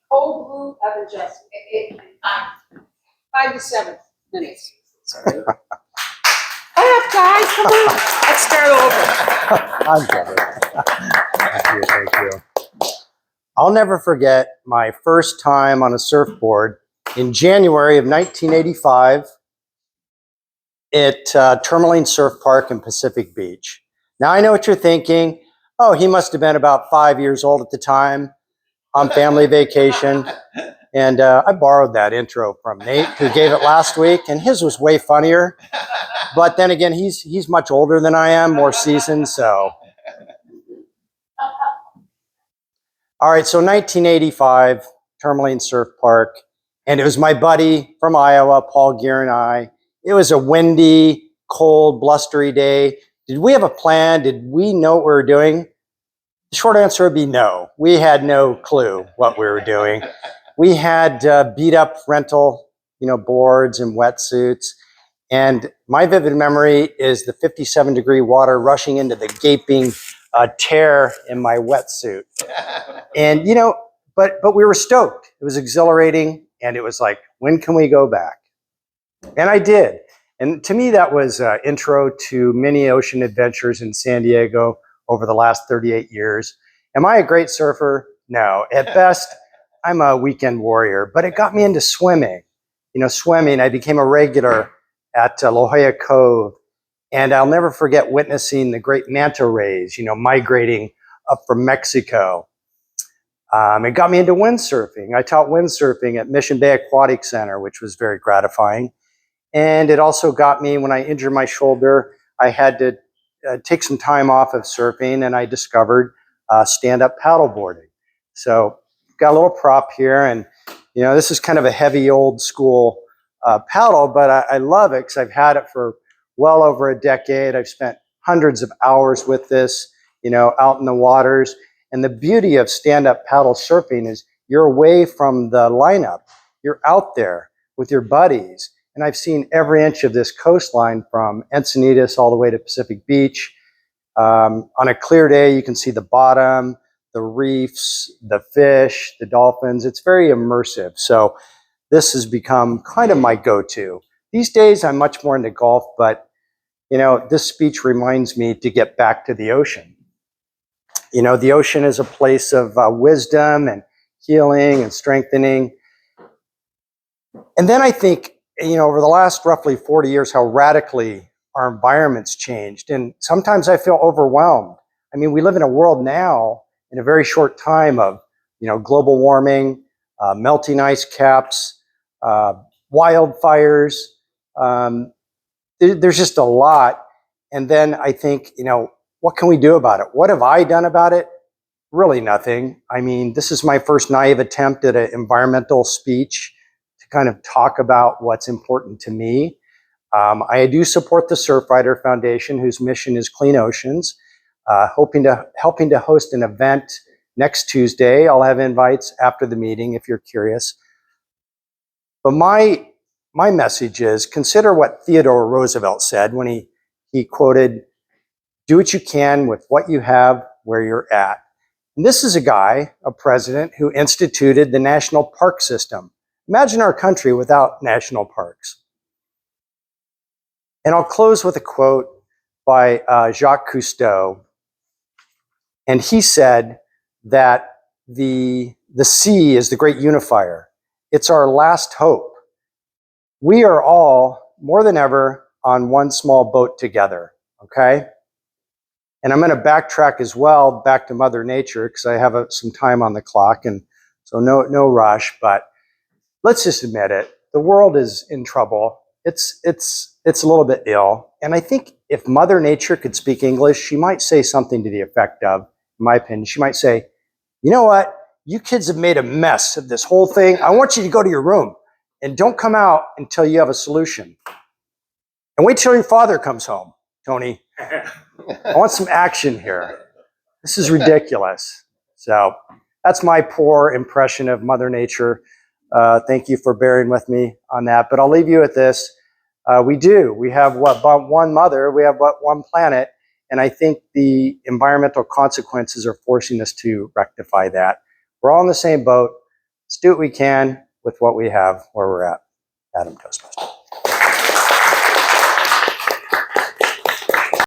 Cold brew oven adjustment. 5 to 7 minutes. Sorry. Up, guys, come on. Let's start over. I'm covered. Thank you. I'll never forget my first time on a surfboard in January of 1985 at Tourmaline Surf Park in Pacific Beach. Now, I know what you're thinking. Oh, he must have been about 5 years old at the time on family vacation. And I borrowed that intro from Nate, who gave it last week, and his was way funnier. But then again, he's much older than I am, more seasoned, so. All right, so 1985, Tourmaline Surf Park, and it was my buddy from Iowa, Paul Gear, and I. It was a windy, cold, blustery day. Did we have a plan? Did we know what we were doing? The short answer would be no. We had no clue what we were doing. We had beat up rental, boards and wetsuits. And my vivid memory is the 57-degree water rushing into the gaping tear in my wetsuit. And, but we were stoked. It was exhilarating. And it was like, when can we go back? And I did. And to me, that was an intro to many ocean adventures in San Diego over the last 38 years. Am I a great surfer? No. At best, I'm a weekend warrior. But it got me into swimming. Swimming, I became a regular at La Jolla Cove. And I'll never forget witnessing the great manta rays, migrating up from Mexico. It got me into windsurfing. I taught windsurfing at Mission Bay Aquatic Center, which was very gratifying. And it also got me, when I injured my shoulder, I had to take some time off of surfing, and I discovered stand-up paddleboarding. So got a little prop here, and this is kind of a heavy old school paddle, but I love it because I've had it for well over a decade. I've spent hundreds of hours with this, out in the waters. And the beauty of stand-up paddle surfing is you're away from the lineup. You're out there with your buddies. And I've seen every inch of this coastline from Encinitas all the way to Pacific Beach. On a clear day, you can see the bottom, the reefs, the fish, the dolphins. It's very immersive. So this has become kind of my go-to. These days, I'm much more into golf, but, this speech reminds me to get back to the ocean. The ocean is a place of wisdom and healing and strengthening. And then I think, over the last roughly 40 years, how radically our environment's changed. And sometimes I feel overwhelmed. I mean, we live in a world now in a very short time of, global warming, melting ice caps, wildfires. There's just a lot. And then I think, what can we do about it? What have I done about it? Really nothing. I mean, this is my first naive attempt at an environmental speech to kind of talk about what's important to me. I do support the Surfrider Foundation, whose mission is clean oceans, helping to host an event next Tuesday. I'll have invites after the meeting if you're curious. But my message is, consider what Theodore Roosevelt said when he quoted, "Do what you can with what you have where you're at." And this is a president, who instituted the national park system. Imagine our country without national parks. And I'll close with a quote by Jacques Cousteau. And he said that the sea is the great unifier. It's our last hope. We are all, more than ever, on one small boat together, okay? And I'm going to backtrack as well, back to Mother Nature, because I have some time on the clock, and so no rush. But let's just admit it: the world is in trouble. It's a little bit ill, and I think if Mother Nature could speak English, she might say something to the effect of, in my opinion, she might say, "You know what? You kids have made a mess of this whole thing. I want you to go to your room and don't come out until you have a solution. And wait till your father comes home, Tony. I want some action here. This is ridiculous." So that's my poor impression of Mother Nature. Thank you for bearing with me on that. But I'll leave you with this. We have but one mother, we have but one planet. And I think the environmental consequences are forcing us to rectify that. We're all in the same boat. Let's do what we can with what we have where we're at. Adam Toastmaster.